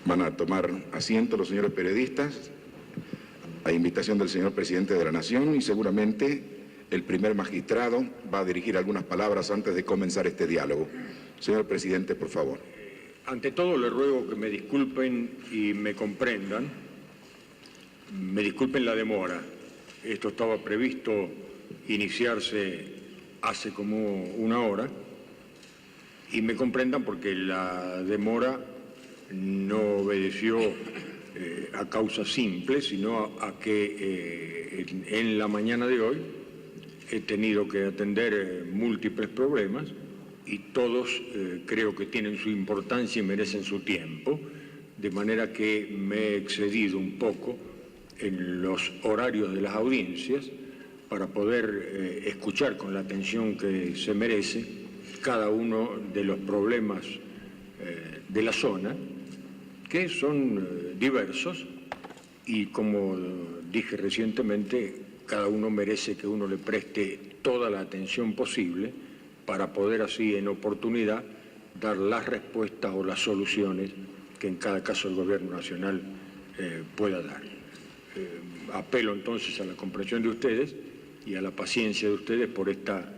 Van a tomar asiento los señores periodistas, a invitación del señor presidente de la Nación, y seguramente el primer magistrado va a dirigir algunas palabras antes de comenzar este diálogo. Señor presidente, por favor. Ante todo, le ruego que me disculpen y me comprendan. Me disculpen la demora. Esto estaba previsto iniciarse hace como una hora, y me comprendan porque la demora no obedeció a causas simples, sino a que en la mañana de hoy he tenido que atender múltiples problemas, y todos creo que tienen su importancia y merecen su tiempo, de manera que me he excedido un poco en los horarios de las audiencias para poder escuchar con la atención que se merece cada uno de los problemas de la zona, que son diversos, y como dije recientemente, cada uno merece que uno le preste toda la atención posible para poder así en oportunidad dar las respuestas o las soluciones que en cada caso el Gobierno Nacional pueda dar. Apelo entonces a la comprensión de ustedes y a la paciencia de ustedes por esta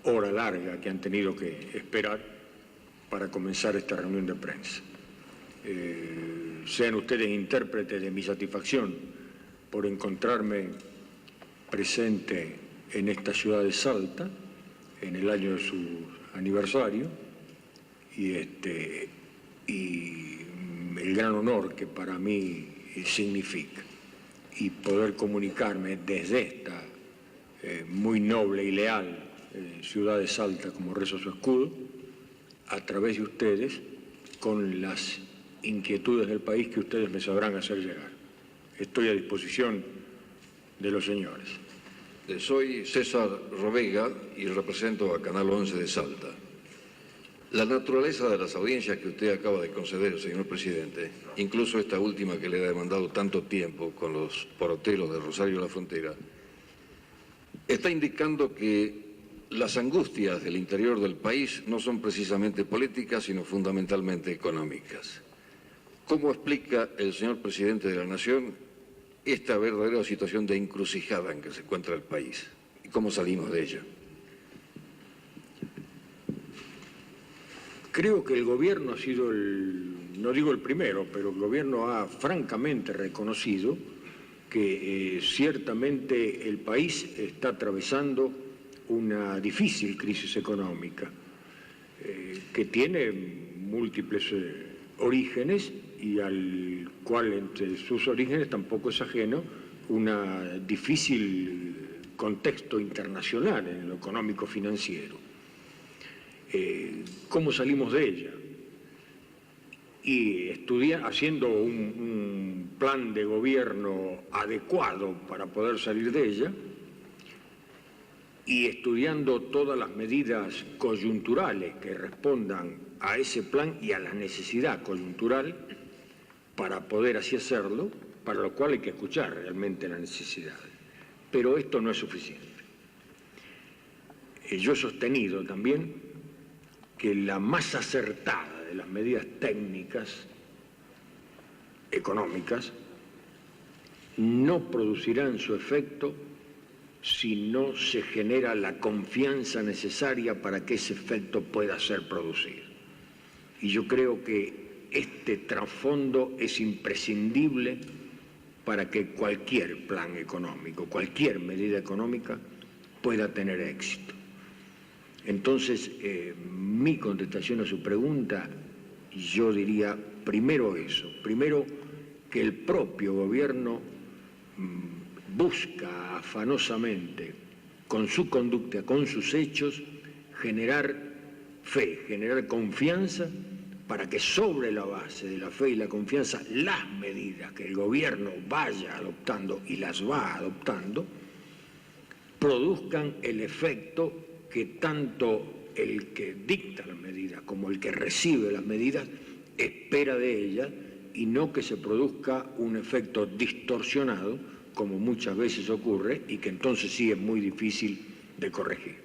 hora larga que han tenido que esperar para comenzar esta reunión de prensa. Sean ustedes intérpretes de mi satisfacción por encontrarme presente en esta ciudad de Salta en el año de su aniversario, y el gran honor que para mí significa, y poder comunicarme desde esta muy noble y leal ciudad de Salta, como reza su escudo, a través de ustedes, con las inquietudes del país que ustedes me sabrán hacer llegar. Estoy a disposición de los señores. Soy César Robega y represento a Canal 11 de Salta. La naturaleza de las audiencias que usted acaba de conceder, señor presidente, incluso esta última que le ha demandado tanto tiempo con los poroteros de Rosario de la Frontera, está indicando que las angustias del interior del país no son precisamente políticas, sino fundamentalmente económicas. ¿Cómo explica el señor presidente de la Nación esta verdadera situación de encrucijada en que se encuentra el país? ¿Y cómo salimos de ella? Creo que el gobierno ha sido no digo el primero, pero el gobierno ha francamente reconocido que ciertamente el país está atravesando una difícil crisis económica que tiene múltiples orígenes, y al cual entre sus orígenes tampoco es ajeno un difícil contexto internacional en lo económico-financiero. ¿Cómo salimos de ella? Y haciendo un plan de gobierno adecuado para poder salir de ella, y estudiando todas las medidas coyunturales que respondan a ese plan y a la necesidad coyuntural para poder así hacerlo, para lo cual hay que escuchar realmente la necesidad. Pero esto no es suficiente. Yo he sostenido también que la más acertada de las medidas técnicas económicas no producirán su efecto si no se genera la confianza necesaria para que ese efecto pueda ser producido. Y yo creo que este trasfondo es imprescindible para que cualquier plan económico, cualquier medida económica pueda tener éxito. Entonces, mi contestación a su pregunta, yo diría primero eso, primero que el propio gobierno busca afanosamente, con su conducta, con sus hechos, generar fe, generar confianza, para que sobre la base de la fe y la confianza, las medidas que el gobierno vaya adoptando y las va adoptando, produzcan el efecto que tanto el que dicta las medidas como el que recibe las medidas espera de ellas, y no que se produzca un efecto distorsionado, como muchas veces ocurre, y que entonces sí es muy difícil de corregir.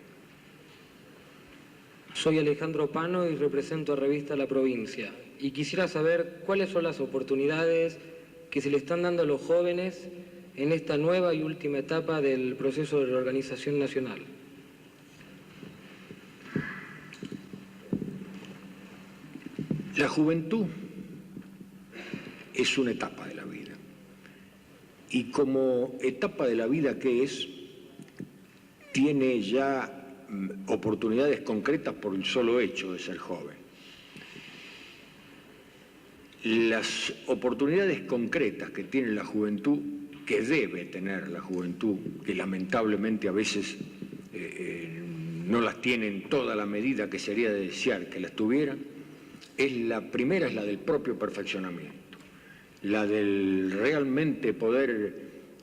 Soy Alejandro Pano y represento a Revista La Provincia. Y quisiera saber cuáles son las oportunidades que se le están dando a los jóvenes en esta nueva y última etapa del proceso de reorganización nacional. La juventud es una etapa de la vida. Y como etapa de la vida que es, tiene ya oportunidades concretas por el solo hecho de ser joven. Las oportunidades concretas que tiene la juventud, que debe tener la juventud, que lamentablemente a veces no las tiene en toda la medida que sería de desear que las tuvieran, la primera es la del propio perfeccionamiento, la del realmente poder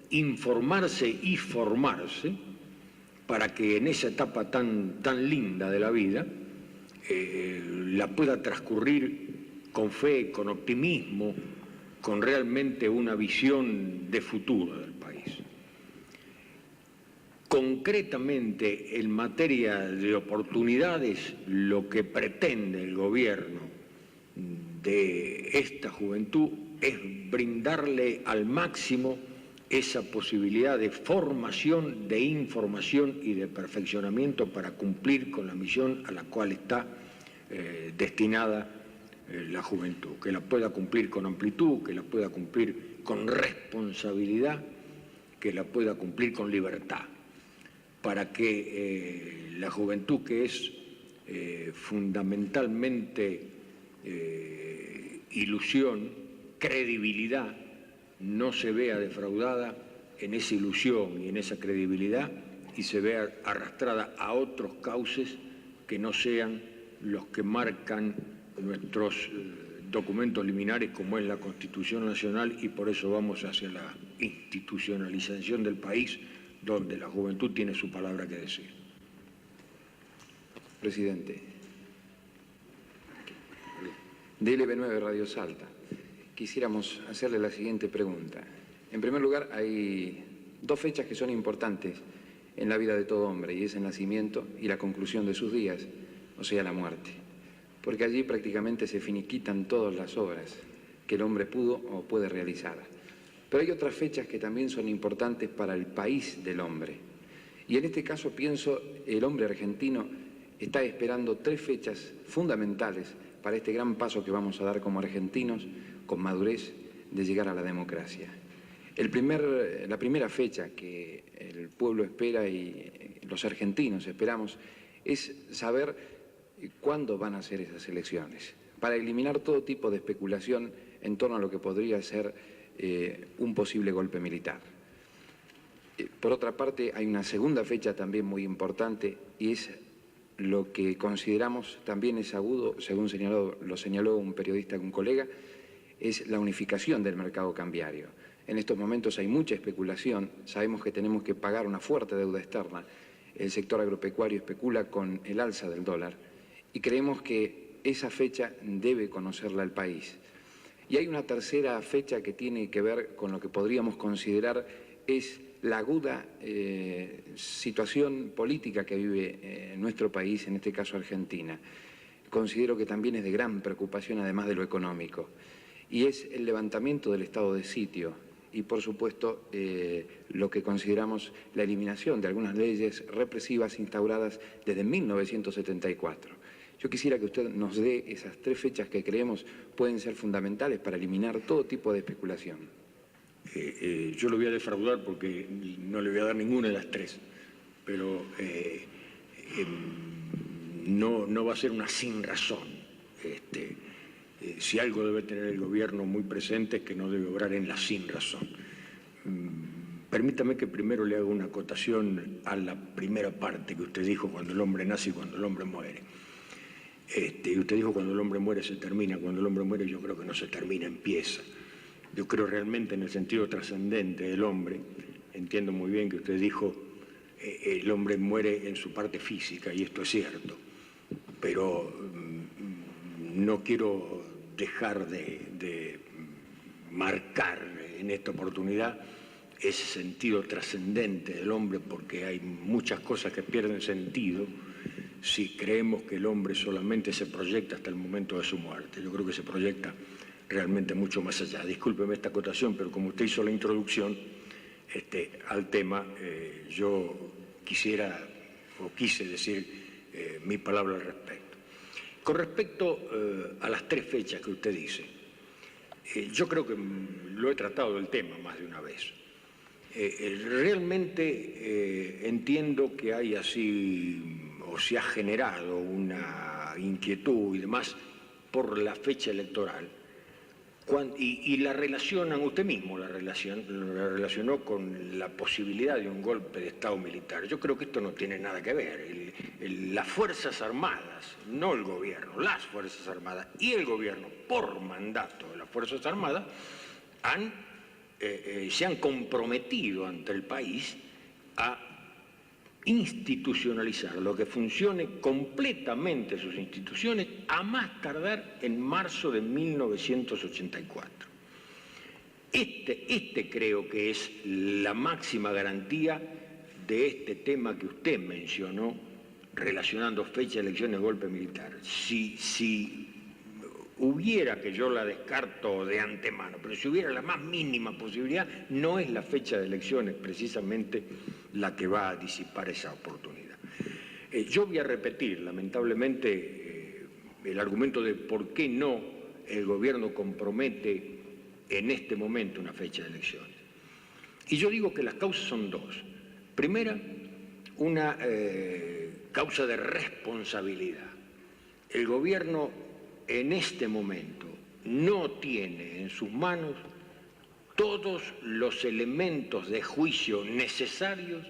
informarse y formarse para que en esa etapa tan linda de la vida la pueda transcurrir con fe, con optimismo, con realmente una visión de futuro del país. Concretamente, en materia de oportunidades, lo que pretende el gobierno de esta juventud es brindarle al máximo esa posibilidad de formación, de información y de perfeccionamiento para cumplir con la misión a la cual está destinada la juventud, que la pueda cumplir con amplitud, que la pueda cumplir con responsabilidad, que la pueda cumplir con libertad, para que la juventud, que es fundamentalmente ilusión, credibilidad, no se vea defraudada en esa ilusión y en esa credibilidad y se vea arrastrada a otros cauces que no sean los que marcan nuestros documentos liminares, como es la Constitución Nacional, y por eso vamos hacia la institucionalización del país, donde la juventud tiene su palabra que decir. Presidente, DLB9 Radio Salta, quisiéramos hacerle la siguiente pregunta. En primer lugar, hay dos fechas que son importantes en la vida de todo hombre, y es el nacimiento y la conclusión de sus días, o sea, la muerte. Porque allí prácticamente se finiquitan todas las obras que el hombre pudo o puede realizar. Pero hay otras fechas que también son importantes para el país del hombre. Y en este caso pienso, el hombre argentino está esperando tres fechas fundamentales para este gran paso que vamos a dar como argentinos, con madurez, de llegar a la democracia. La primera fecha que el pueblo espera y los argentinos esperamos es saber cuándo van a ser esas elecciones, para eliminar todo tipo de especulación en torno a lo que podría ser un posible golpe militar. Por otra parte, hay una segunda fecha también muy importante, y es lo que consideramos también es agudo, según lo señaló un periodista, un colega, es la unificación del mercado cambiario. En estos momentos hay mucha especulación, sabemos que tenemos que pagar una fuerte deuda externa, el sector agropecuario especula con el alza del dólar, y creemos que esa fecha debe conocerla el país. Y hay una tercera fecha que tiene que ver con lo que podríamos considerar es la aguda situación política que vive nuestro país, en este caso Argentina. Considero que también es de gran preocupación, además de lo económico, y es el levantamiento del estado de sitio y, por supuesto, lo que consideramos la eliminación de algunas leyes represivas instauradas desde 1974. Yo quisiera que usted nos dé esas tres fechas que creemos pueden ser fundamentales para eliminar todo tipo de especulación. Yo lo voy a defraudar porque no le voy a dar ninguna de las tres, pero no va a ser una sin razón. Si algo debe tener el gobierno muy presente es que no debe obrar en la sin razón. Permítame que primero le haga una acotación a la primera parte que usted dijo, cuando el hombre nace y cuando el hombre muere. Y usted dijo, cuando el hombre muere se termina. Cuando el hombre muere yo creo que no se termina, empieza. Yo creo realmente en el sentido trascendente del hombre. Entiendo muy bien que usted dijo, el hombre muere en su parte física, y esto es cierto. Pero no quiero dejar de marcar en esta oportunidad ese sentido trascendente del hombre, porque hay muchas cosas que pierden sentido si creemos que el hombre solamente se proyecta hasta el momento de su muerte. Yo creo que se proyecta realmente mucho más allá. Discúlpeme esta acotación, pero como usted hizo la introducción al tema, yo quise decir mi palabra al respecto. Con respecto a las 3 fechas que usted dice, yo creo que lo he tratado del tema más de una vez. Realmente entiendo que hay así, o se ha generado una inquietud y demás por la fecha electoral, y la relacionan, usted mismo la relacionó con la posibilidad de un golpe de Estado militar. Yo creo que esto no tiene nada que ver. Las Fuerzas Armadas, no el gobierno, las Fuerzas Armadas y el gobierno, por mandato de las Fuerzas Armadas, se han comprometido ante el país a institucionalizar lo que funcione completamente sus instituciones a más tardar en marzo de 1984. Creo que es la máxima garantía de este tema que usted mencionó, relacionando fecha, elecciones, golpe militar. Si hubiera, que yo la descarto de antemano, pero si hubiera la más mínima posibilidad, no es la fecha de elecciones precisamente la que va a disipar esa oportunidad. Yo voy a repetir, lamentablemente, el argumento de por qué no el gobierno compromete en este momento una fecha de elecciones. Y yo digo que las causas son 2. Primera, una causa de responsabilidad. El gobierno en este momento no tiene en sus manos todos los elementos de juicio necesarios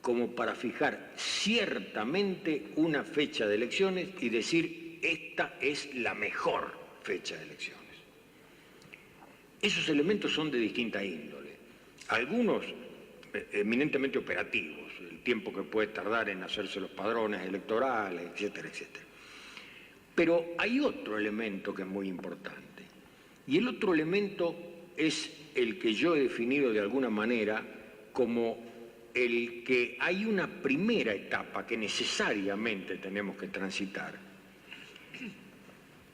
como para fijar ciertamente una fecha de elecciones y decir esta es la mejor fecha de elecciones. Esos elementos son de distinta índole, algunos eminentemente operativos, el tiempo que puede tardar en hacerse los padrones electorales, etcétera, etcétera. Pero hay otro elemento que es muy importante, y el otro elemento es el que yo he definido de alguna manera como el que hay una primera etapa que necesariamente tenemos que transitar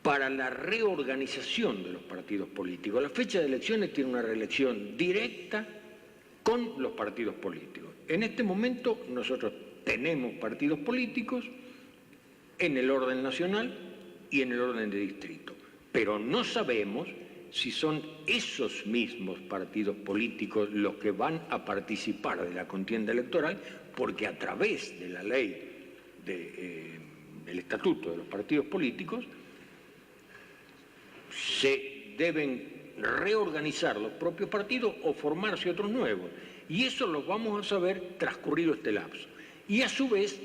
para la reorganización de los partidos políticos. La fecha de elecciones tiene una relación directa con los partidos políticos. En este momento nosotros tenemos partidos políticos en el orden nacional y en el orden de distrito, pero no sabemos si son esos mismos partidos políticos los que van a participar de la contienda electoral, porque a través de la ley del Estatuto de los Partidos Políticos se deben reorganizar los propios partidos o formarse otros nuevos. Y eso lo vamos a saber transcurrido este lapso. Y a su vez,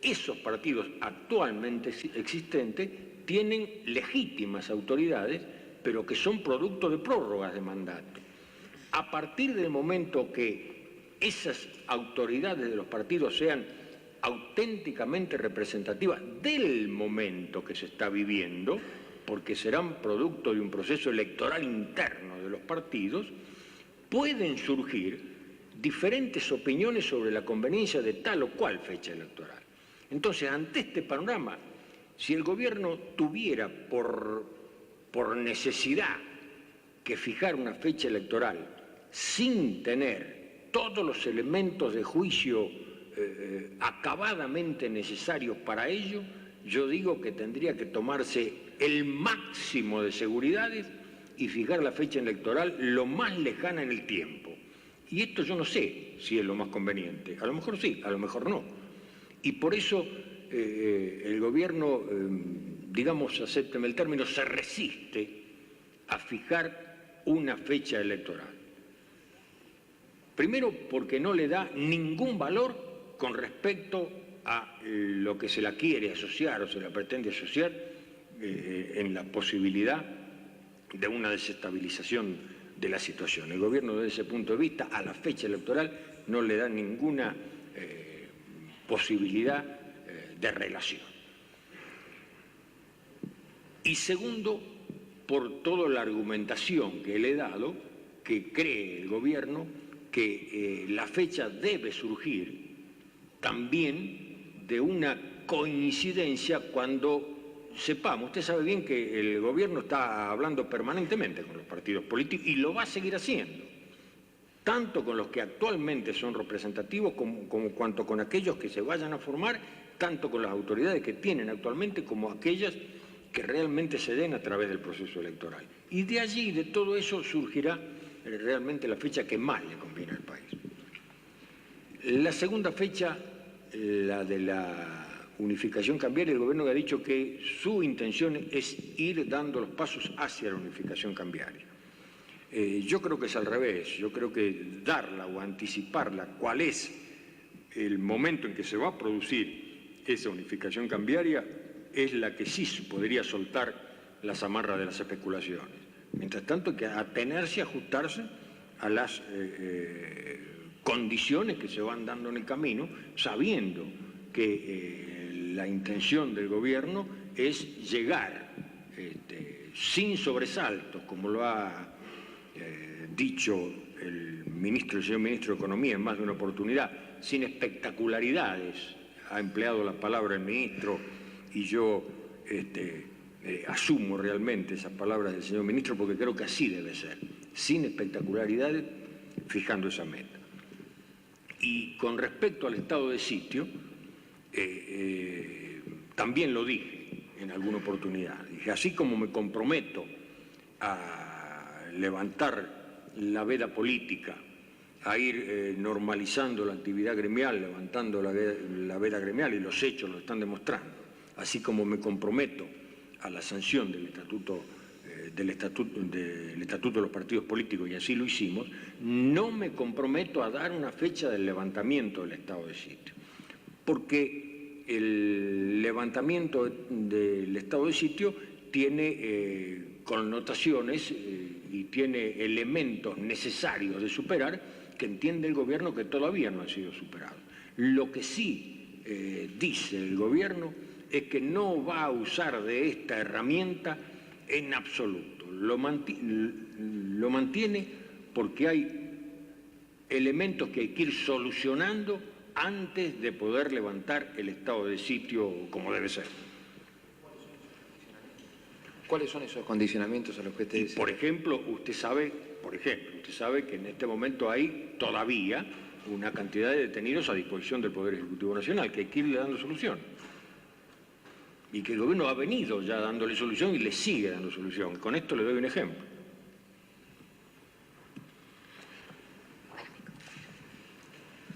esos partidos actualmente existentes tienen legítimas autoridades, pero que son producto de prórrogas de mandato. A partir del momento que esas autoridades de los partidos sean auténticamente representativas del momento que se está viviendo, porque serán producto de un proceso electoral interno de los partidos, pueden surgir diferentes opiniones sobre la conveniencia de tal o cual fecha electoral. Entonces, ante este panorama, si el gobierno tuviera por necesidad que fijar una fecha electoral sin tener todos los elementos de juicio acabadamente necesarios para ello, yo digo que tendría que tomarse el máximo de seguridades y fijar la fecha electoral lo más lejana en el tiempo. Y esto yo no sé si es lo más conveniente. A lo mejor sí, a lo mejor no. Y por eso el gobierno, digamos, acépteme el término, se resiste a fijar una fecha electoral. Primero, porque no le da ningún valor con respecto a lo que se la quiere asociar o se la pretende asociar en la posibilidad de una desestabilización de la situación. El gobierno, desde ese punto de vista, a la fecha electoral no le da ninguna posibilidad de relación. Y segundo, por toda la argumentación que le he dado, que cree el gobierno que la fecha debe surgir también de una coincidencia cuando sepamos. Usted sabe bien que el gobierno está hablando permanentemente con los partidos políticos y lo va a seguir haciendo, tanto con los que actualmente son representativos como cuanto con aquellos que se vayan a formar, tanto con las autoridades que tienen actualmente como aquellas que realmente se den a través del proceso electoral. Y de allí, de todo eso, surgirá realmente la fecha que más le conviene al país. La segunda fecha, la de la unificación cambiaria, el gobierno ha dicho que su intención es ir dando los pasos hacia la unificación cambiaria. Yo creo que es al revés, yo creo que darla o anticiparla, cuál es el momento en que se va a producir esa unificación cambiaria, es la que sí podría soltar las amarras de las especulaciones. Mientras tanto, hay que atenerse, ajustarse a las condiciones que se van dando en el camino, sabiendo que la intención del gobierno es llegar sin sobresaltos, como lo ha dicho el señor ministro de Economía en más de una oportunidad, sin espectacularidades, ha empleado la palabra el ministro y yo asumo realmente esas palabras del señor ministro porque creo que así debe ser, sin espectacularidades, fijando esa meta. Y con respecto al estado de sitio, también lo dije en alguna oportunidad, dije, así como me comprometo a levantar la veda política, a ir normalizando la actividad gremial, levantando la veda gremial, y los hechos lo están demostrando, así como me comprometo a la sanción del estatuto de los partidos políticos, y así lo hicimos, no me comprometo a dar una fecha del levantamiento del estado de sitio, porque el levantamiento del estado de sitio tiene connotaciones y tiene elementos necesarios de superar que entiende el gobierno que todavía no han sido superados. Lo que sí dice el gobierno es que no va a usar de esta herramienta en absoluto. Lo mantiene porque hay elementos que hay que ir solucionando antes de poder levantar el estado de sitio como debe ser. ¿Cuáles son esos condicionamientos a los que usted dice? Por ejemplo, usted sabe que en este momento hay todavía una cantidad de detenidos a disposición del Poder Ejecutivo Nacional, que hay que irle dando solución. Y que el gobierno ha venido ya dándole solución y le sigue dando solución. Con esto le doy un ejemplo.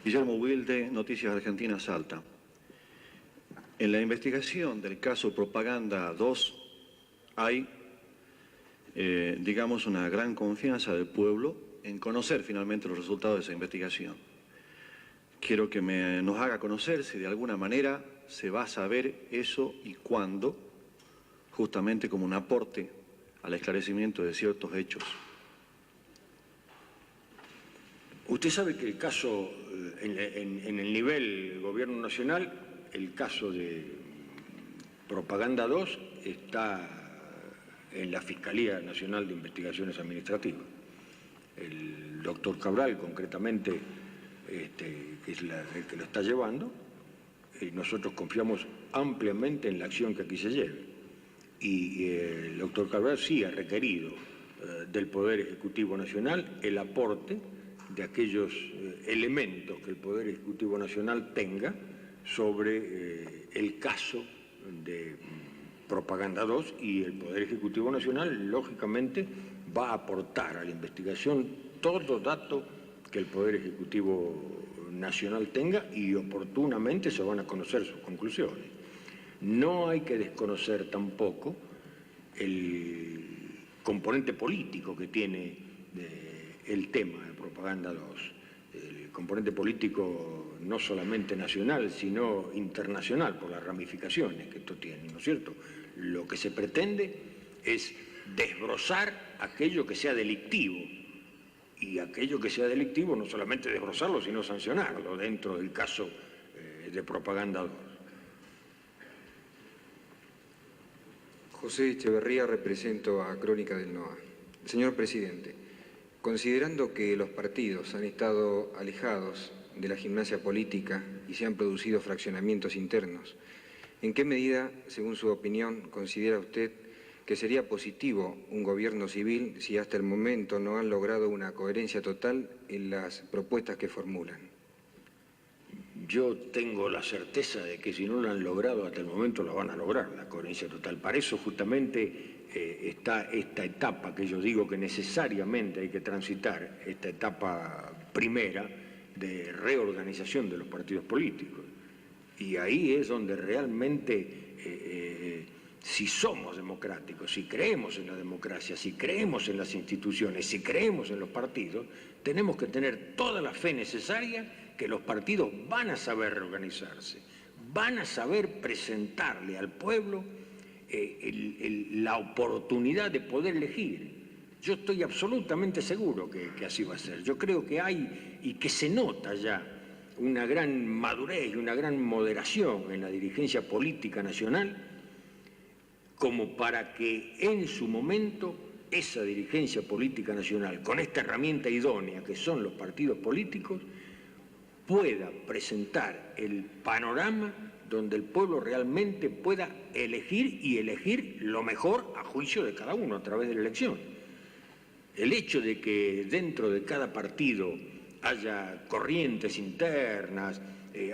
Guillermo Wilde, Noticias Argentinas, Salta. En la investigación del caso Propaganda 2 hay, digamos, una gran confianza del pueblo en conocer finalmente los resultados de esa investigación. Quiero que nos haga conocer si de alguna manera se va a saber eso y cuándo, justamente como un aporte al esclarecimiento de ciertos hechos. Usted sabe que el caso, en el nivel gobierno nacional, el caso de Propaganda 2 está en la Fiscalía Nacional de Investigaciones Administrativas. El doctor Cabral, concretamente, que es el que lo está llevando, y nosotros confiamos ampliamente en la acción que aquí se lleve. Y el doctor Cabral sí ha requerido del Poder Ejecutivo Nacional el aporte de aquellos elementos que el Poder Ejecutivo Nacional tenga sobre el caso de Propaganda 2, y el Poder Ejecutivo Nacional, lógicamente, va a aportar a la investigación todo dato que el Poder Ejecutivo Nacional tenga, y oportunamente se van a conocer sus conclusiones. No hay que desconocer tampoco el componente político que tiene el tema de Propaganda 2. El componente político no solamente nacional, sino internacional, por las ramificaciones que esto tiene, ¿no es cierto? Lo que se pretende es desbrozar aquello que sea delictivo, y aquello que sea delictivo no solamente desbrozarlo, sino sancionarlo dentro del caso de Propaganda 2. José Echeverría, represento a Crónica del NOA. Señor presidente, considerando que los partidos han estado alejados de la gimnasia política y se han producido fraccionamientos internos, ¿En qué medida, según su opinión, considera usted que sería positivo un gobierno civil si hasta el momento no han logrado una coherencia total en las propuestas que formulan? Yo tengo la certeza de que si no lo han logrado hasta el momento lo van a lograr, la coherencia total. Para eso justamente está esta etapa que yo digo que necesariamente hay que transitar, esta etapa primera de reorganización de los partidos políticos. Y ahí es donde realmente, si somos democráticos, si creemos en la democracia, si creemos en las instituciones, si creemos en los partidos, tenemos que tener toda la fe necesaria que los partidos van a saber reorganizarse, van a saber presentarle al pueblo la oportunidad de poder elegir. Yo estoy absolutamente seguro que así va a ser. Yo creo que hay, y que se nota ya, una gran madurez y una gran moderación en la dirigencia política nacional, como para que en su momento esa dirigencia política nacional, con esta herramienta idónea que son los partidos políticos, pueda presentar el panorama donde el pueblo realmente pueda elegir y elegir lo mejor a juicio de cada uno a través de la elección. El hecho de que dentro de cada partido haya corrientes internas,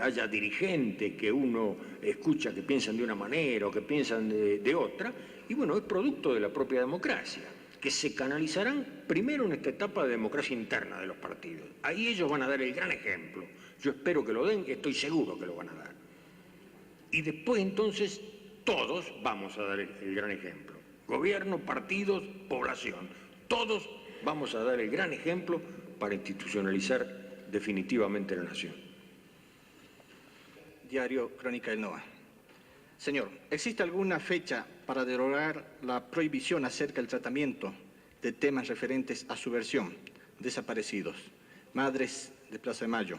haya dirigentes que uno escucha que piensan de una manera o que piensan de otra, y bueno, es producto de la propia democracia, que se canalizarán primero en esta etapa de democracia interna de los partidos. Ahí ellos van a dar el gran ejemplo. Yo espero que lo den, estoy seguro que lo van a dar. Y después entonces todos vamos a dar el gran ejemplo. Gobierno, partidos, población, todos vamos a dar el gran ejemplo para institucionalizar definitivamente la nación. Diario Crónica del NOA. Señor, ¿existe alguna fecha para derogar la prohibición acerca del tratamiento de temas referentes a su versión, desaparecidos, Madres de Plaza de Mayo,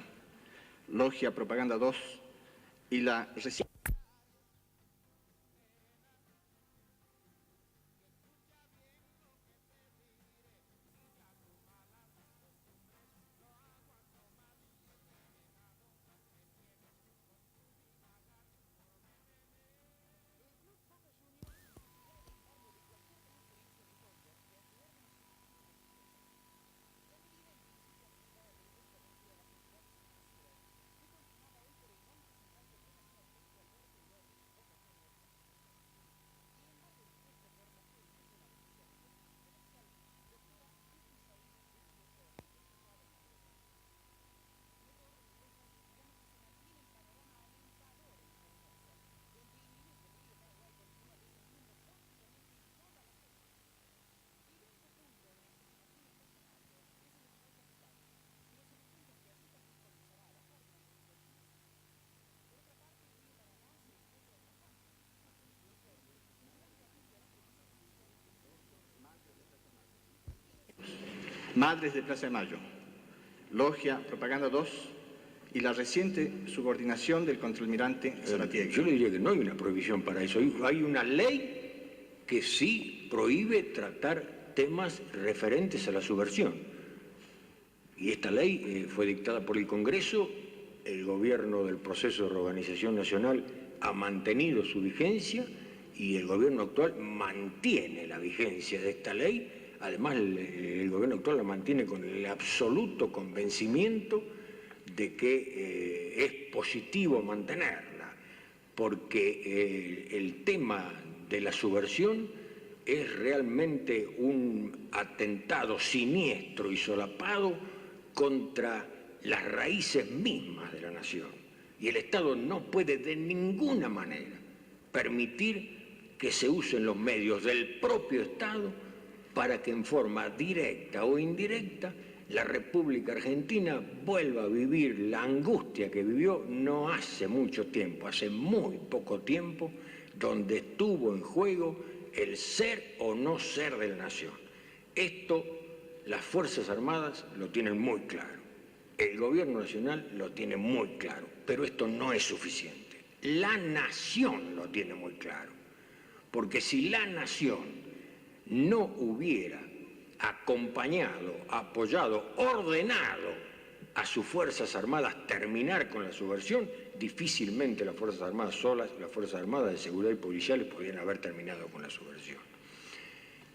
Logia Propaganda 2 y la reciente... Madres de Plaza de Mayo, Logia Propaganda 2 y la reciente subordinación del contraalmirante Salatiega. Yo le diría que no hay una prohibición para eso. Hay una ley que sí prohíbe tratar temas referentes a la subversión. Y esta ley fue dictada por el Congreso, el gobierno del proceso de reorganización nacional ha mantenido su vigencia y el gobierno actual mantiene la vigencia de esta ley. Además, el gobierno actual la mantiene con el absoluto convencimiento de que es positivo mantenerla, porque el tema de la subversión es realmente un atentado siniestro y solapado contra las raíces mismas de la nación. Y el Estado no puede de ninguna manera permitir que se usen los medios del propio Estado para que en forma directa o indirecta la República Argentina vuelva a vivir la angustia que vivió no hace mucho tiempo, hace muy poco tiempo, donde estuvo en juego el ser o no ser de la nación. Esto las Fuerzas Armadas lo tienen muy claro, el Gobierno Nacional lo tiene muy claro, pero esto no es suficiente. La nación lo tiene muy claro, porque si la nación no hubiera acompañado, apoyado, ordenado a sus Fuerzas Armadas terminar con la subversión, difícilmente las Fuerzas Armadas solas, las Fuerzas Armadas de Seguridad y Policiales podrían haber terminado con la subversión.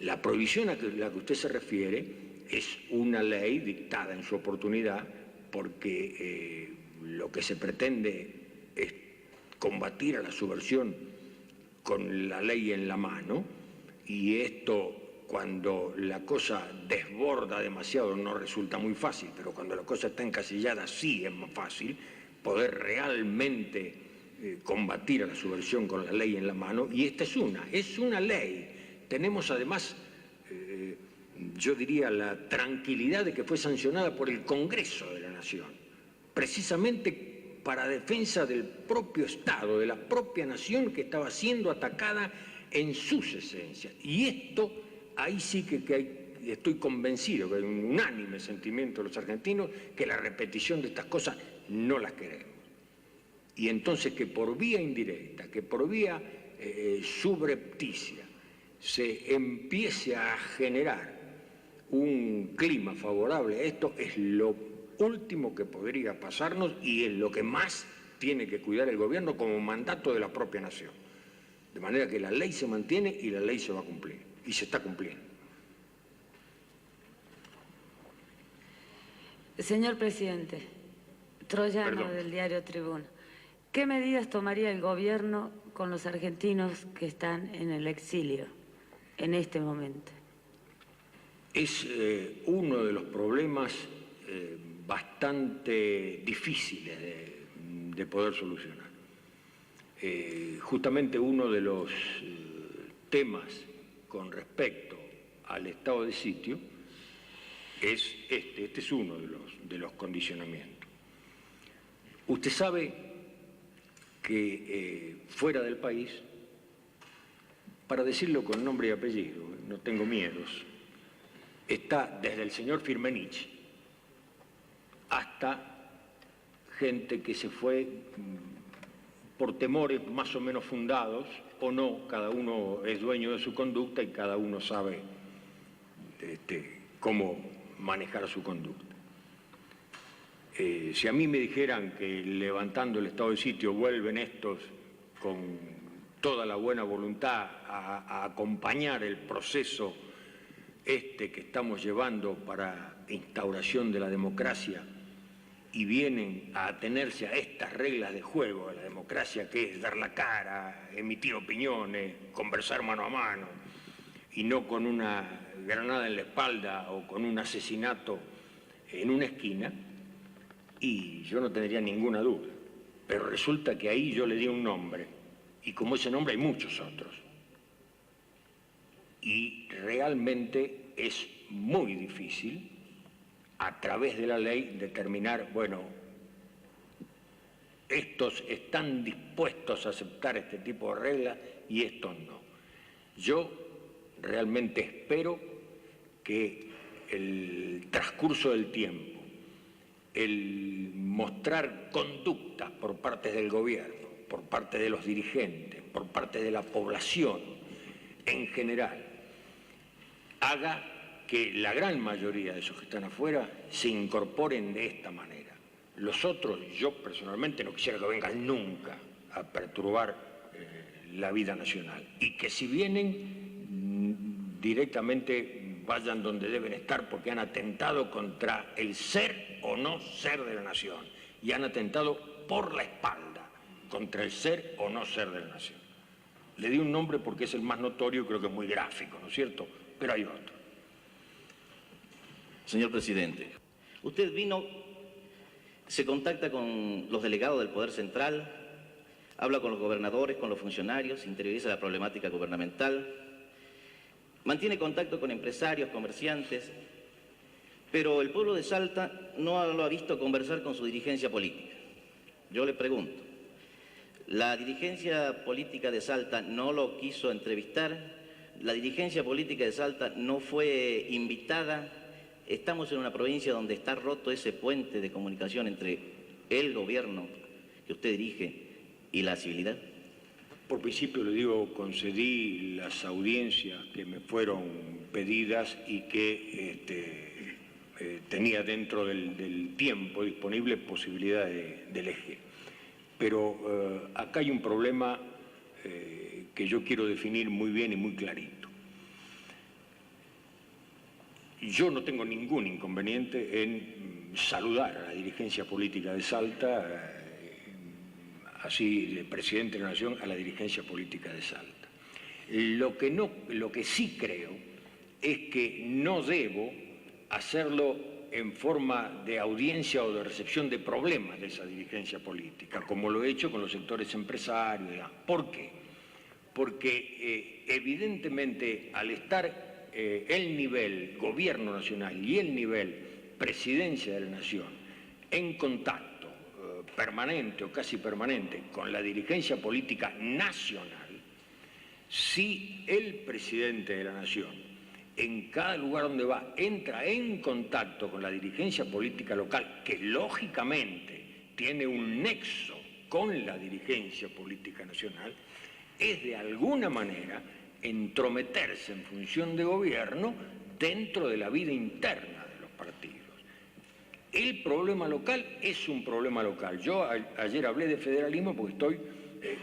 La prohibición a la que usted se refiere es una ley dictada en su oportunidad porque lo que se pretende es combatir a la subversión con la ley en la mano, y esto, cuando la cosa desborda demasiado, no resulta muy fácil, pero cuando la cosa está encasillada sí es más fácil poder realmente combatir a la subversión con la ley en la mano, y esta es una ley. Tenemos además, yo diría, la tranquilidad de que fue sancionada por el Congreso de la Nación, precisamente para defensa del propio Estado, de la propia nación que estaba siendo atacada en sus esencias. Y esto, ahí sí que estoy convencido que hay un unánime sentimiento de los argentinos que la repetición de estas cosas no las queremos. Y entonces que por vía indirecta, que por vía subrepticia, se empiece a generar un clima favorable a esto es lo último que podría pasarnos y es lo que más tiene que cuidar el gobierno como mandato de la propia nación. De manera que la ley se mantiene y la ley se va a cumplir, y se está cumpliendo. Señor presidente, Troyano Perdón. del diario Tribuna, ¿qué medidas tomaría el gobierno con los argentinos que están en el exilio en este momento? Es uno de los problemas bastante difíciles de poder solucionar. Justamente uno de los temas con respecto al estado de sitio es este es uno de los condicionamientos. Usted sabe que fuera del país, para decirlo con nombre y apellido, no tengo miedos, está desde el señor Firmenich hasta gente que se fue por temores más o menos fundados o no, cada uno es dueño de su conducta y cada uno sabe cómo manejar su conducta. Si a mí me dijeran que levantando el estado de sitio vuelven estos con toda la buena voluntad a acompañar el proceso que estamos llevando para instauración de la democracia y vienen a atenerse a estas reglas de juego de la democracia, que es dar la cara, emitir opiniones, conversar mano a mano, y no con una granada en la espalda o con un asesinato en una esquina, y yo no tendría ninguna duda. Pero resulta que ahí yo le di un nombre, y como ese nombre hay muchos otros. Y realmente es muy difícil, a través de la ley, determinar, bueno, estos están dispuestos a aceptar este tipo de reglas y estos no. Yo realmente espero que el transcurso del tiempo, el mostrar conducta por parte del gobierno, por parte de los dirigentes, por parte de la población en general, haga que la gran mayoría de esos que están afuera se incorporen de esta manera. Los otros, yo personalmente no quisiera que vengan nunca a perturbar la vida nacional, y que si vienen directamente vayan donde deben estar, porque han atentado contra el ser o no ser de la nación, y han atentado por la espalda contra el ser o no ser de la nación. Le di un nombre porque es el más notorio y creo que es muy gráfico, ¿no es cierto? Pero hay otro. Señor presidente, usted se contacta con los delegados del Poder Central, habla con los gobernadores, con los funcionarios, interioriza la problemática gubernamental, mantiene contacto con empresarios, comerciantes, pero el pueblo de Salta no lo ha visto conversar con su dirigencia política. Yo le pregunto, ¿la dirigencia política de Salta no lo quiso entrevistar? ¿La dirigencia política de Salta no fue invitada? Estamos en una provincia donde está roto ese puente de comunicación entre el gobierno que usted dirige y la civilidad. Por principio, le digo, concedí las audiencias que me fueron pedidas y que tenía dentro del tiempo disponible posibilidad de elegir. Pero acá hay un problema que yo quiero definir muy bien y muy clarito. Yo no tengo ningún inconveniente en saludar a la dirigencia política de Salta, así el presidente de la Nación a la dirigencia política de Salta. Lo que sí creo es que no debo hacerlo en forma de audiencia o de recepción de problemas de esa dirigencia política, como lo he hecho con los sectores empresarios. ¿Por qué? Porque evidentemente al estar el nivel gobierno nacional y el nivel presidencia de la Nación en contacto permanente o casi permanente con la dirigencia política nacional, si el presidente de la Nación en cada lugar donde va entra en contacto con la dirigencia política local, que lógicamente tiene un nexo con la dirigencia política nacional, es de alguna manera entrometerse en función de gobierno dentro de la vida interna de los partidos. El problema local es un problema local. Yo ayer hablé de federalismo porque estoy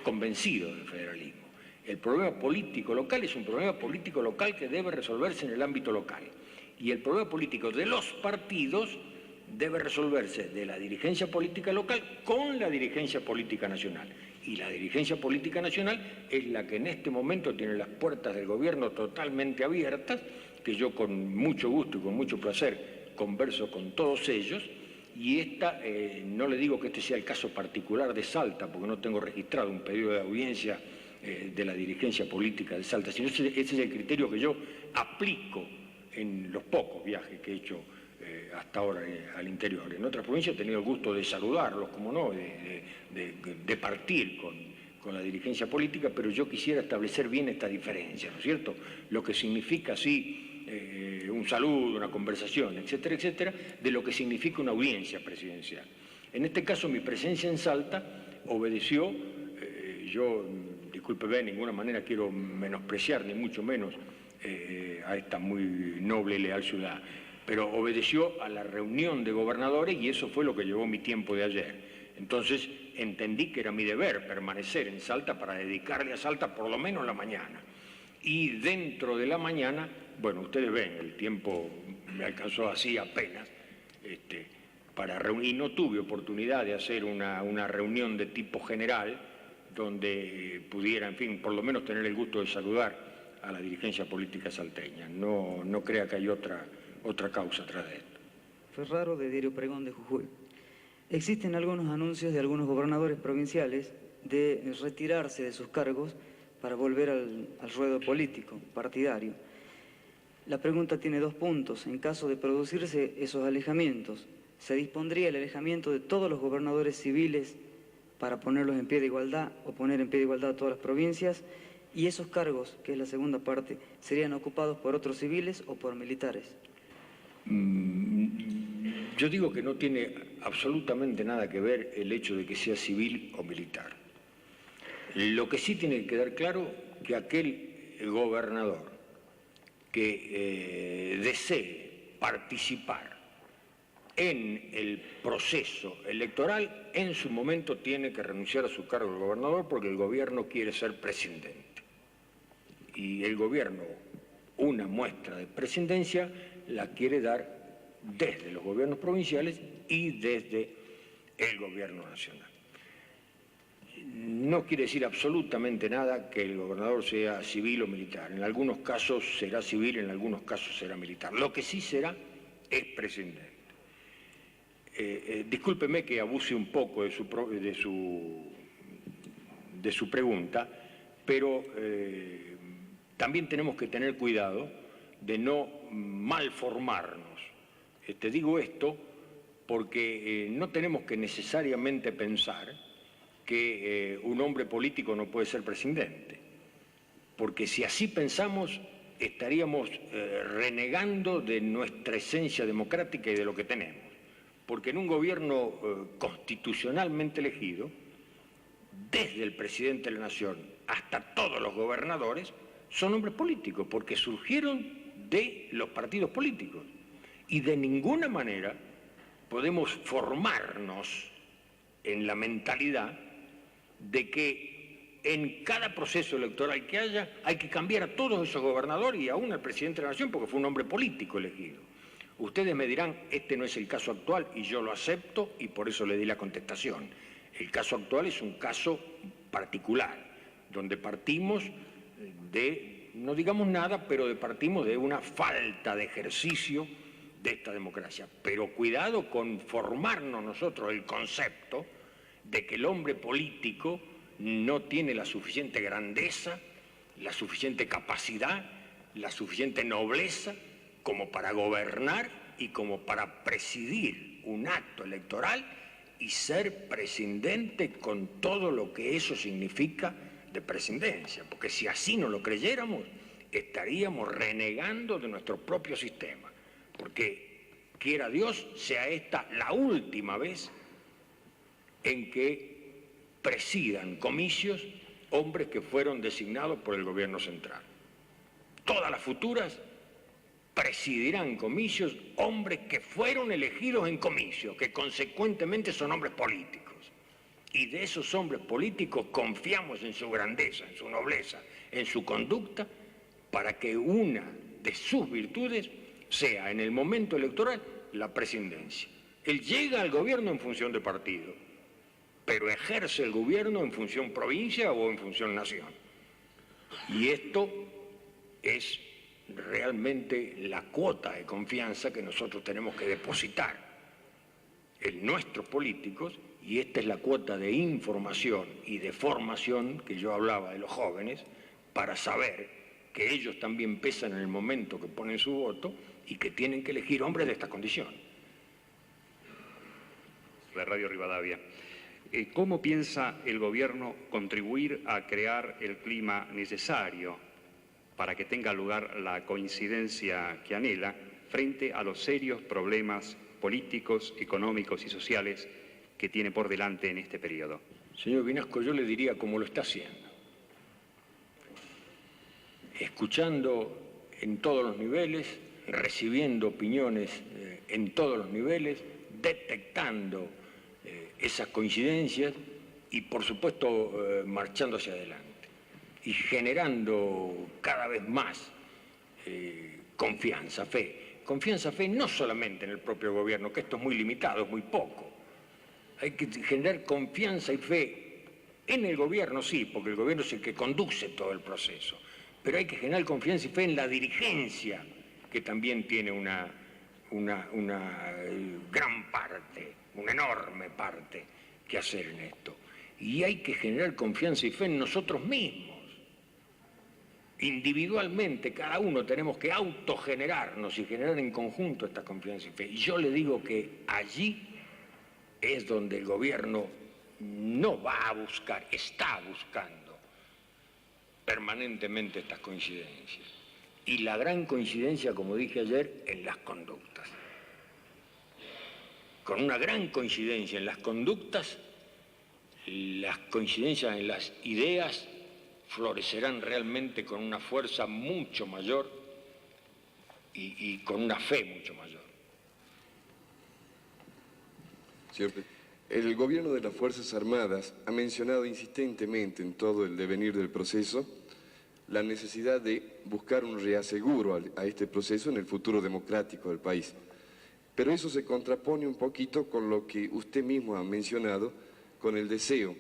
convencido del federalismo. El problema político local es un problema político local que debe resolverse en el ámbito local. Y el problema político de los partidos debe resolverse de la dirigencia política local con la dirigencia política nacional. Y la dirigencia política nacional es la que en este momento tiene las puertas del gobierno totalmente abiertas, que yo con mucho gusto y con mucho placer converso con todos ellos, y no le digo que este sea el caso particular de Salta, porque no tengo registrado un pedido de audiencia de la dirigencia política de Salta, sino ese es el criterio que yo aplico en los pocos viajes que he hecho hasta ahora al interior. En otras provincias he tenido el gusto de saludarlos, como no, de partir con la dirigencia política, pero yo quisiera establecer bien esta diferencia, ¿no es cierto? Lo que significa, sí, un saludo, una conversación, etcétera, etcétera, de lo que significa una audiencia presidencial. En este caso, mi presencia en Salta obedeció, discúlpeme, de ninguna manera quiero menospreciar, ni mucho menos, a esta muy noble y leal ciudad, pero obedeció a la reunión de gobernadores y eso fue lo que llevó mi tiempo de ayer. Entonces entendí que era mi deber permanecer en Salta para dedicarle a Salta por lo menos la mañana. Y dentro de la mañana, bueno, ustedes ven, el tiempo me alcanzó así apenas, para reunir, no tuve oportunidad de hacer una reunión de tipo general donde pudiera, en fin, por lo menos tener el gusto de saludar a la dirigencia política salteña. No crea que hay otra causa atrás de esto. Ferraro, de Diario Pregón de Jujuy. Existen algunos anuncios de algunos gobernadores provinciales de retirarse de sus cargos para volver al ruedo político, partidario. La pregunta tiene dos puntos. En caso de producirse esos alejamientos, ¿se dispondría el alejamiento de todos los gobernadores civiles para ponerlos en pie de igualdad o poner en pie de igualdad a todas las provincias? Y esos cargos, que es la segunda parte, ¿serían ocupados por otros civiles o por militares? Yo digo que no tiene absolutamente nada que ver el hecho de que sea civil o militar. Lo que sí tiene que quedar claro que aquel gobernador que desee participar en el proceso electoral, en su momento tiene que renunciar a su cargo de gobernador porque el gobierno quiere ser presidente. Y el gobierno, una muestra de presidencia, la quiere dar desde los gobiernos provinciales y desde el gobierno nacional. No quiere decir absolutamente nada que el gobernador sea civil o militar. En algunos casos será civil, en algunos casos será militar. Lo que sí será es presidente. Discúlpeme que abuse un poco de su pregunta, pero también tenemos que tener cuidado de no malformarnos. Digo esto porque no tenemos que necesariamente pensar que un hombre político no puede ser presidente, porque si así pensamos estaríamos renegando de nuestra esencia democrática y de lo que tenemos, porque en un gobierno constitucionalmente elegido, desde el presidente de la Nación hasta todos los gobernadores, son hombres políticos, porque surgieron de los partidos políticos. Y de ninguna manera podemos formarnos en la mentalidad de que en cada proceso electoral que haya hay que cambiar a todos esos gobernadores y aún al presidente de la Nación porque fue un hombre político elegido. Ustedes me dirán, este no es el caso actual y yo lo acepto y por eso le di la contestación. El caso actual es un caso particular, donde partimos de, no digamos nada, pero partimos de una falta de ejercicio de esta democracia. Pero cuidado con formarnos nosotros el concepto de que el hombre político no tiene la suficiente grandeza, la suficiente capacidad, la suficiente nobleza como para gobernar y como para presidir un acto electoral y ser presidente con todo lo que eso significa de presidencia. Porque si así no lo creyéramos, estaríamos renegando de nuestro propio sistema. Porque, quiera Dios, sea esta la última vez en que presidan comicios hombres que fueron designados por el gobierno central. Todas las futuras presidirán comicios hombres que fueron elegidos en comicios, que consecuentemente son hombres políticos. Y de esos hombres políticos confiamos en su grandeza, en su nobleza, en su conducta, para que una de sus virtudes sea en el momento electoral la presidencia. Él llega al gobierno en función de partido, pero ejerce el gobierno en función provincia o en función nación. Y esto es realmente la cuota de confianza que nosotros tenemos que depositar en nuestros políticos, y esta es la cuota de información y de formación que yo hablaba de los jóvenes, para saber que ellos también pesan en el momento que ponen su voto y que tienen que elegir hombres de esta condición. La Radio Rivadavia. ¿Cómo piensa el gobierno contribuir a crear el clima necesario para que tenga lugar la coincidencia que anhela frente a los serios problemas políticos, económicos y sociales que tiene por delante en este periodo? Señor Vinasco, yo le diría cómo lo está haciendo. Escuchando en todos los niveles, recibiendo opiniones en todos los niveles, detectando esas coincidencias y, por supuesto, marchando hacia adelante y generando cada vez más confianza, fe. Confianza, fe no solamente en el propio gobierno, que esto es muy limitado, es muy poco. Hay que generar confianza y fe en el gobierno, sí, porque el gobierno es el que conduce todo el proceso, pero hay que generar confianza y fe en la dirigencia, que también tiene una gran parte, una enorme parte que hacer en esto. Y hay que generar confianza y fe en nosotros mismos. Individualmente, cada uno tenemos que autogenerarnos y generar en conjunto esta confianza y fe. Y yo le digo que allí es donde el gobierno no va a buscar, está buscando permanentemente estas coincidencias. Y la gran coincidencia, como dije ayer, en las conductas. Con una gran coincidencia en las conductas, las coincidencias en las ideas florecerán realmente con una fuerza mucho mayor y con una fe mucho mayor. Señor, el gobierno de las Fuerzas Armadas ha mencionado insistentemente en todo el devenir del proceso la necesidad de buscar un reaseguro a este proceso en el futuro democrático del país. Pero eso se contrapone un poquito con lo que usted mismo ha mencionado, con el deseo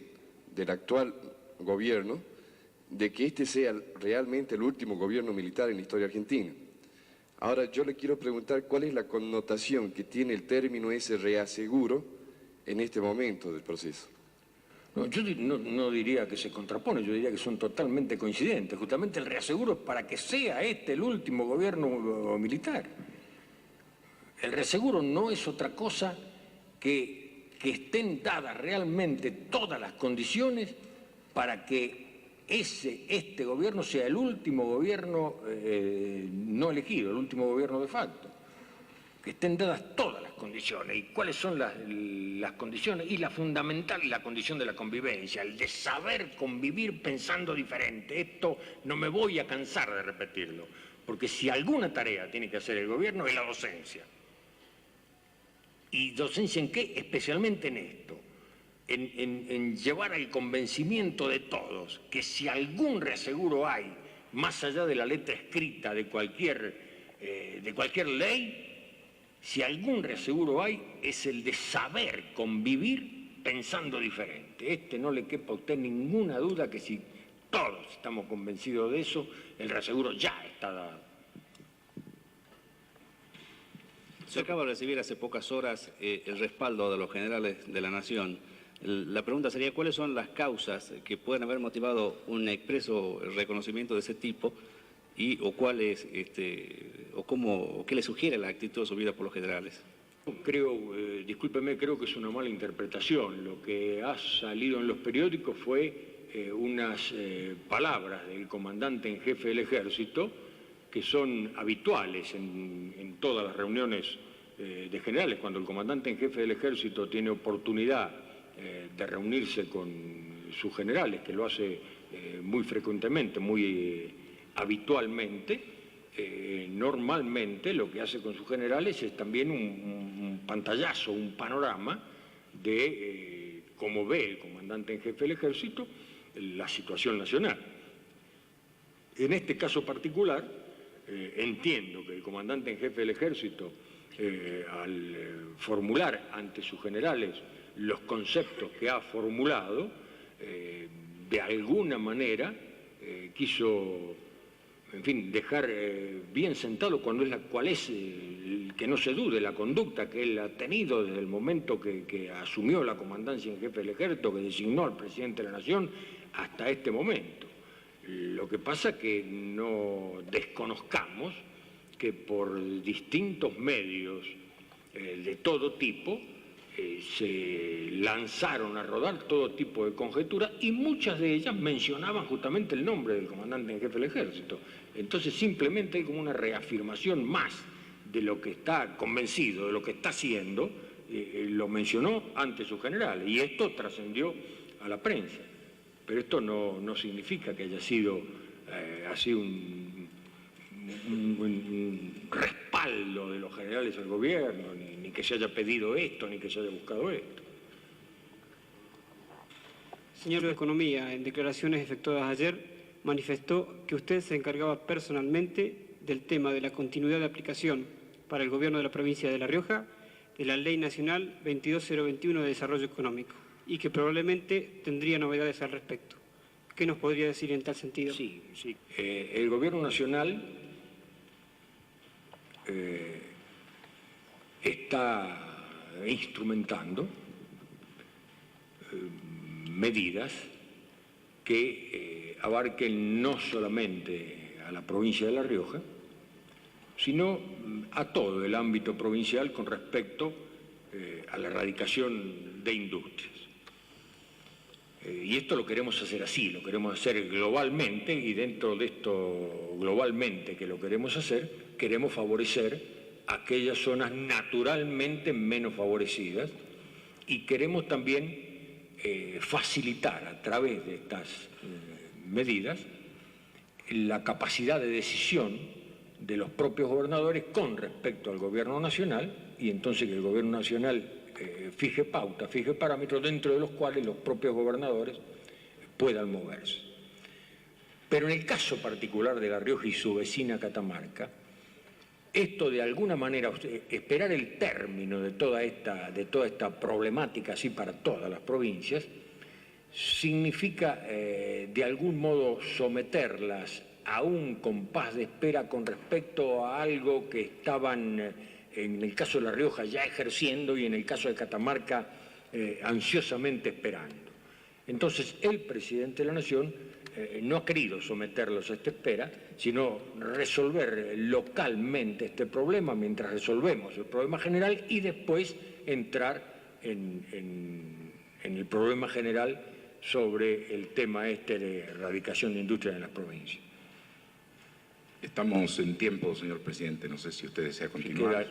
del actual gobierno de que este sea realmente el último gobierno militar en la historia argentina. Ahora yo le quiero preguntar cuál es la connotación que tiene el término ese reaseguro en este momento del proceso. No, yo no diría que se contrapone, yo diría que son totalmente coincidentes. Justamente el reaseguro es para que sea este el último gobierno militar. El reaseguro no es otra cosa que estén dadas realmente todas las condiciones para que este gobierno sea el último gobierno no elegido, el último gobierno de facto. Que estén dadas todas las condiciones. ¿Y cuáles son las condiciones? Y la fundamental, la condición de la convivencia, el de saber convivir pensando diferente. Esto no me voy a cansar de repetirlo, porque si alguna tarea tiene que hacer el gobierno es la docencia. ¿Y docencia en qué? Especialmente en esto, en llevar al convencimiento de todos que si algún reaseguro hay, más allá de la letra escrita de cualquier ley, si algún reaseguro hay, es el de saber convivir pensando diferente. No le quepa a usted ninguna duda que si todos estamos convencidos de eso, el reaseguro ya está dado. Se acaba de recibir hace pocas horas el respaldo de los generales de la Nación. La pregunta sería, ¿cuáles son las causas que pueden haber motivado un expreso reconocimiento de ese tipo o cuál es, o qué le sugiere la actitud asumida por los generales? Discúlpeme, creo que es una mala interpretación. Lo que ha salido en los periódicos fue unas palabras del comandante en jefe del Ejército que son habituales en todas las reuniones de generales. Cuando el comandante en jefe del Ejército tiene oportunidad de reunirse con sus generales, que lo hace muy frecuentemente, muy habitualmente, normalmente lo que hace con sus generales es también un pantallazo, un panorama de cómo ve el comandante en jefe del Ejército la situación nacional. En este caso particular, entiendo que el comandante en jefe del Ejército, al formular ante sus generales los conceptos que ha formulado, de alguna manera quiso, en fin, dejar bien sentado cuál es que no se dude la conducta que él ha tenido desde el momento que asumió la comandancia en jefe del Ejército, que designó al presidente de la Nación, hasta este momento. Lo que pasa es que no desconozcamos que por distintos medios de todo tipo se lanzaron a rodar todo tipo de conjeturas y muchas de ellas mencionaban justamente el nombre del comandante en jefe del Ejército. Entonces simplemente hay como una reafirmación más de lo que está convencido, de lo que está haciendo, lo mencionó ante sus generales y esto trascendió a la prensa. Pero esto no significa que haya sido así un respaldo de los generales al gobierno, ni que se haya pedido esto, ni que se haya buscado esto. Señor de Economía, en declaraciones efectuadas ayer, manifestó que usted se encargaba personalmente del tema de la continuidad de aplicación para el gobierno de la provincia de La Rioja de la Ley Nacional 22021 de Desarrollo Económico, y que probablemente tendría novedades al respecto. ¿Qué nos podría decir en tal sentido? Sí. El Gobierno Nacional está instrumentando medidas que abarquen no solamente a la provincia de La Rioja, sino a todo el ámbito provincial con respecto a la erradicación de industrias. Y esto lo queremos hacer así, lo queremos hacer globalmente, y dentro de esto globalmente que lo queremos hacer, queremos favorecer aquellas zonas naturalmente menos favorecidas y queremos también facilitar a través de estas medidas la capacidad de decisión de los propios gobernadores con respecto al gobierno nacional, y entonces que el gobierno nacional fije pautas, fije parámetros dentro de los cuales los propios gobernadores puedan moverse. Pero en el caso particular de La Rioja y su vecina Catamarca, esto de alguna manera, esperar el término de toda esta problemática así para todas las provincias, significa de algún modo someterlas a un compás de espera con respecto a algo que estaban, en el caso de La Rioja, ya ejerciendo, y en el caso de Catamarca, ansiosamente esperando. Entonces, el presidente de la Nación no ha querido someterlos a esta espera, sino resolver localmente este problema mientras resolvemos el problema general y después entrar en el problema general sobre el tema de erradicación de industria en las provincias. Estamos en tiempo, señor presidente. No sé si usted desea continuar.